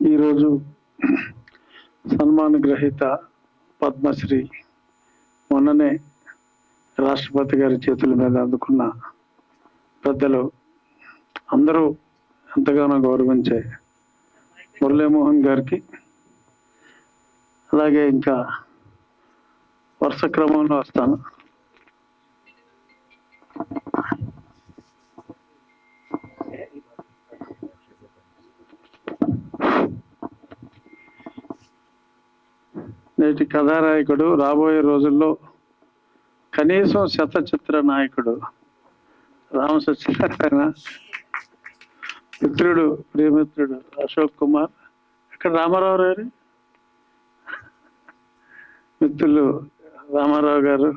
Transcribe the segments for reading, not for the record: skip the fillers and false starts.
ఈరోజు సన్మాన గ్రహీత పద్మశ్రీ మొన్ననే రాష్ట్రపతి గారి చేతుల మీద అందుకున్న పెద్దలు అందరూ ఎంతగానో గౌరవించే మురళీమోహన్ గారికి, అలాగే ఇంకా వరుస క్రమంలో వస్తాను. నేటి కథానాయకుడు, రాబోయే రోజుల్లో కనీసం శతచిత్ర నాయకుడు రామసత్యనారాయణ, మిత్రుడు, ప్రియమిత్రుడు అశోక్ కుమార్, ఇక్కడ రామారావు గారు, మిత్రులు రామారావు గారు,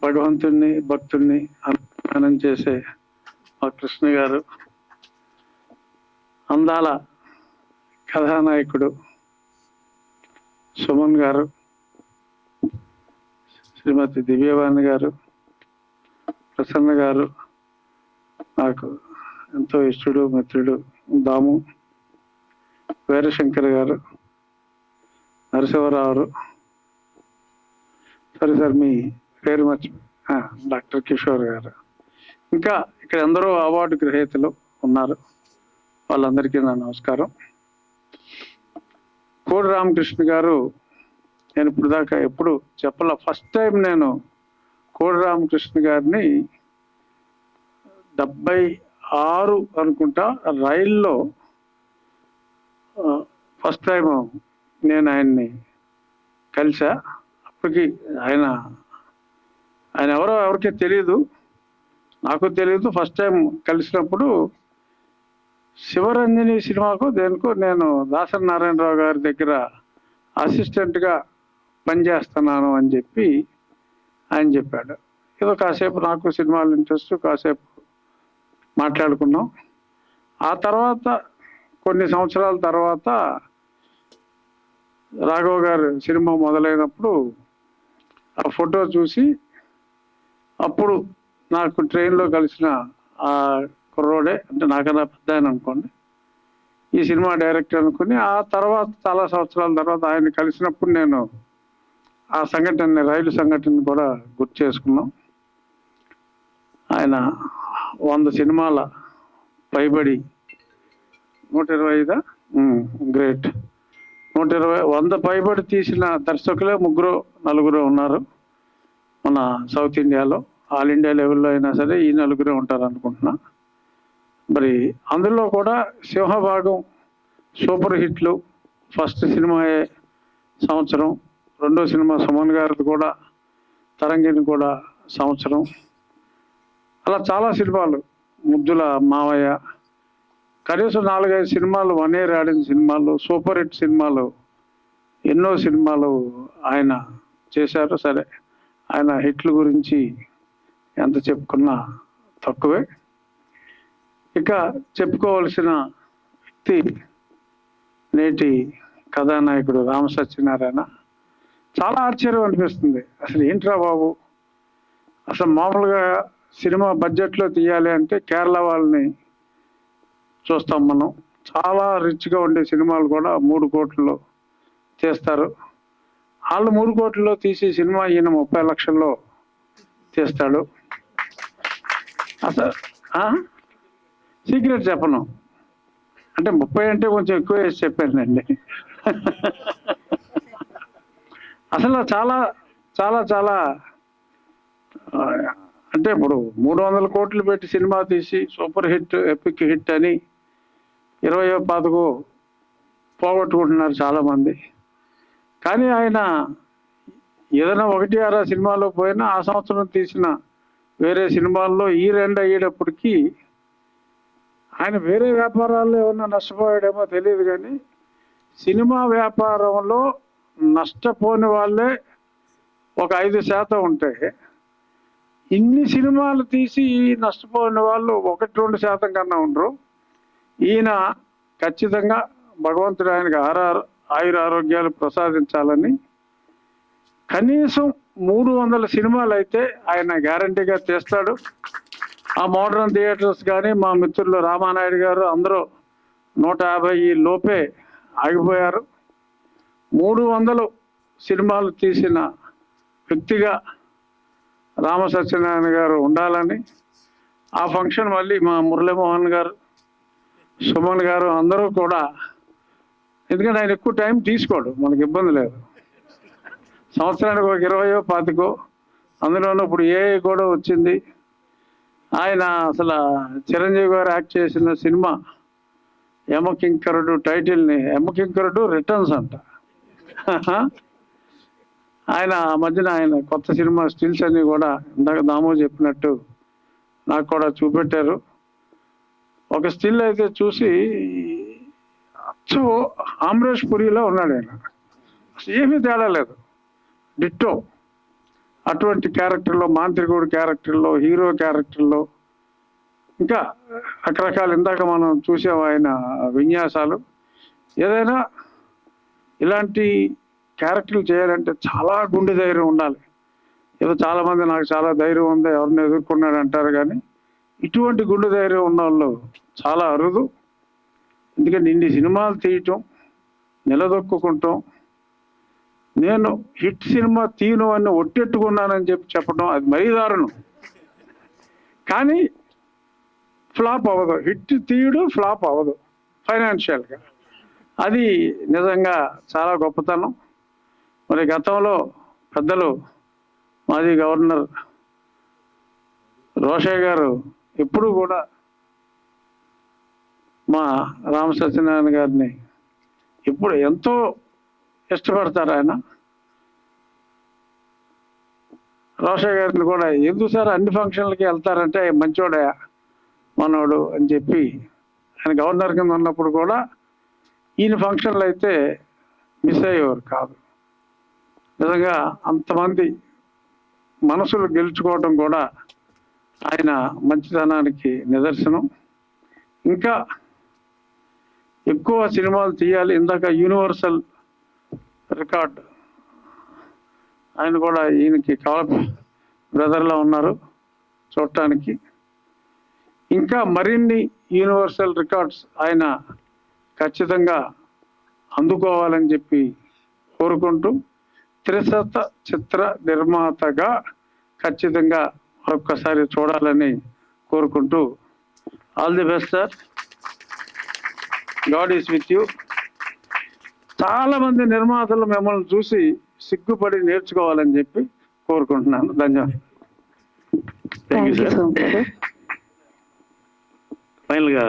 భగవంతుణ్ణి భక్తుణ్ణి అనుసంధానం చేసే మా కృష్ణ గారు, అందాల కథానాయకుడు సుమన్ గారు, శ్రీమతి దివ్యవాణి గారు, ప్రసన్న గారు, నాకు ఎంతో ఇష్టడు మిత్రుడు దాము, వీరశంకర్ గారు, నరసింహరావు, సరే సార్ మీ పేరు డాక్టర్ కిషోర్ గారు, ఇంకా ఇక్కడ ఎందరో అవార్డు గ్రహీతలు ఉన్నారు. వాళ్ళందరికీ నా నమస్కారం. కోడి రామకృష్ణ గారు, నేను ఇప్పుడు దాకా ఎప్పుడు చెప్పాల, ఫస్ట్ టైం నేను కోడి రామకృష్ణ గారిని 76 అనుకుంటా రైల్లో ఫస్ట్ టైం నేను ఆయన్ని కలిసా. అప్పటికి ఆయన ఎవరో ఎవరికీ తెలియదు, నాకు తెలియదు. ఫస్ట్ టైం కలిసినప్పుడు శివరంజని సినిమాకు దేనికో నేను దాసరి నారాయణరావు గారి దగ్గర అసిస్టెంట్గా పనిచేస్తున్నాను అని చెప్పి ఆయన చెప్పాడు. ఏదో కాసేపు నాకు సినిమాలు ఇంట్రెస్ట్, కాసేపు మాట్లాడుకున్నాం. ఆ తర్వాత కొన్ని సంవత్సరాల తర్వాత రాఘవ్ గారు సినిమా మొదలైనప్పుడు ఆ ఫోటో చూసి, అప్పుడు నాకు ట్రైన్లో కలిసిన ఆ కుర్రోడే, అంటే నాకన్నా పెద్ద ఆయన అనుకోండి, ఈ సినిమా డైరెక్టర్ అనుకుని, ఆ తర్వాత చాలా సంవత్సరాల తర్వాత ఆయన కలిసినప్పుడు నేను ఆ సంఘటన, రైలు సంఘటన కూడా గుర్తు చేసుకున్నాం. ఆయన 100 సినిమాల పైబడి, 125 గ్రేట్, 100 పైబడి తీసిన దర్శకులే 3-4 ఉన్నారు మన సౌత్ ఇండియాలో. ఆల్ ఇండియా లెవెల్లో అయినా సరే ఈ 4 ఉంటారు అనుకుంటున్నా. మరి అందులో కూడా సింహభాగం సూపర్ హిట్లు. ఫస్ట్ సినిమా సంవత్సరం, రెండో సినిమా సుమన్ గారిది కూడా, తరంగిణి కూడా సంవత్సరం. అలా చాలా సినిమాలు, ముద్దుల మావయ్య, కనీసం 4-5 సినిమాలు 1 year ఆడిన సినిమాలు, సూపర్ హిట్ సినిమాలు, ఎన్నో సినిమాలు ఆయన చేశారు. సరే, ఆయన హిట్ల గురించి ఎంత చెప్పుకున్నా తక్కువే. ఇక చెప్పుకోవాల్సిన వ్యక్తి నేటి కథానాయకుడు రామసత్యనారాయణ. చాలా ఆశ్చర్యం అనిపిస్తుంది, అసలు ఏంట్రా బాబు, అసలు మామూలుగా సినిమా బడ్జెట్లో తీయాలి అంటే కేరళ వాళ్ళని చూస్తాం మనం. చాలా రిచ్గా ఉండే సినిమాలు కూడా 3 కోట్లలో తీస్తారు. వాళ్ళు 3 కోట్లలో తీసే సినిమా ఈయన 30 లక్షల్లో తీస్తాడు. అసలు సీక్రెట్ చెప్పను, అంటే 30 అంటే కొంచెం ఎక్కువ వేసి చెప్పానండి. అసలు చాలా చాలా చాలా అంటే ఇప్పుడు 300 కోట్లు పెట్టి సినిమా తీసి సూపర్ హిట్, ఎపిక్ హిట్ అని 20-25 పోగొట్టుకుంటున్నారు చాలామంది. కానీ ఆయన ఏదైనా 1-6 సినిమాలో పోయినా ఆ సంవత్సరం తీసిన వేరే సినిమాల్లో ఈ 2 అయ్యేటప్పటికీ ఆయన వేరే వ్యాపారాల్లో ఏమన్నా నష్టపోయాడేమో తెలియదు, కానీ సినిమా వ్యాపారంలో నష్టపోని వాళ్ళే ఒక 5% ఉంటే, ఇన్ని సినిమాలు తీసి నష్టపోయిన వాళ్ళు 1-2% కన్నా ఉండరు. ఈయన ఖచ్చితంగా భగవంతుడు ఆయనకి ఆయురారోగ్యాలు ప్రసాదించాలని కనీసం 300 సినిమాలు అయితే ఆయన గ్యారంటీగా తీస్తాడు. ఆ మోడర్న్ థియేటర్స్ కానీ మా మిత్రులు రామానాయుడు గారు అందరూ 150 లోపే ఆగిపోయారు. 300 సినిమాలు తీసిన వ్యక్తిగా రామ సత్యనారాయణ గారు ఉండాలని, ఆ ఫంక్షన్ మళ్ళీ మా మురళీమోహన్ గారు, సుమన్ గారు అందరూ కూడా, ఎందుకంటే ఆయన ఎక్కువ టైం తీసుకోడు, మనకి ఇబ్బంది లేదు. సంవత్సరానికి ఒక 20-25 అందులోనూ ఇప్పుడు ఏఐ కూడా వచ్చింది. ఆయన అసలు చిరంజీవి గారు యాక్ట్ చేసిన సినిమా యమకింకరుడు టైటిల్ని యమకింకరుడు రిటర్న్స్ అంట. ఆయన మధ్యన ఆయన కొత్త సినిమా స్టిల్స్ అన్ని కూడా ఇందాక దామో చెప్పినట్టు నాకు కూడా చూపెట్టారు. ఒక స్టిల్ అయితే చూసి అచ్చో అమరేష్ పురిలో ఉన్నాడు ఆయన, ఏమీ తేడా లేదు, డిట్టో. అటువంటి క్యారెక్టర్లో, మాంత్రికుడు క్యారెక్టర్లో, హీరో క్యారెక్టర్లో, ఇంకా రకరకాల ఇందాక మనం చూసాం ఆయన విన్యాసాలు. ఏదైనా ఇలాంటి క్యారెక్టర్లు చేయాలంటే చాలా గుండె ధైర్యం ఉండాలి. ఏదో చాలామంది నాకు చాలా ధైర్యం ఉంది, ఎవరిని ఎదుర్కొన్నాడు అంటారు, కానీ ఇటువంటి గుండె ధైర్యం ఉన్న వాళ్ళు చాలా అరుదు. ఎందుకంటే ఇన్ని సినిమాలు తీయటం, నిలదొక్కుంటాం. నేను హిట్ సినిమా తీయను అని ఒట్టెట్టుకున్నానని చెప్పడం అది మరీ దారుణం. కానీ ఫ్లాప్ అవ్వదు, హిట్ తీయడు, ఫ్లాప్ అవ్వదు ఫైనాన్షియల్గా. అది నిజంగా చాలా గొప్పతనం. మరి గతంలో పెద్దలు మాజీ గవర్నర్ రోషయ్య గారు ఎప్పుడు కూడా మా రామ సత్యనారాయణ గారిని ఇప్పుడు ఎంతో ఇష్టపడతారు. ఆయన రోషయ్య గారిని కూడా ఎందుకు సార్ అన్ని ఫంక్షన్లకి వెళ్తారంటే మంచోడే మనోడు అని చెప్పి, ఆయన గవర్నర్ కింద ఉన్నప్పుడు కూడా ఈయన ఫంక్షన్లు అయితే మిస్ అయ్యేవారు కాదు. నిజంగా అంతమంది మనసులు గెలుచుకోవడం కూడా ఆయన మంచితనానికి నిదర్శనం. ఇంకా ఎక్కువ సినిమాలు తీయాలి. ఇందాక యూనివర్సల్ రికార్డ్ ఆయన కూడా ఈయనకి బ్రదర్లా ఉన్నారు చూడటానికి. ఇంకా మరిన్ని యూనివర్సల్ రికార్డ్స్ ఆయన ఖచ్చితంగా అందుకోవాలని చెప్పి కోరుకుంటూ, త్రిశత చిత్ర నిర్మాతగా ఖచ్చితంగా మరొక్కసారి చూడాలని కోరుకుంటూ, all the best sir, God is with you. చాలా మంది నిర్మాతలు మిమ్మల్ని చూసి సిగ్గుపడి నేర్చుకోవాలని చెప్పి కోరుకుంటున్నాను. ధన్యవాదాలు. ఫైనల్ గా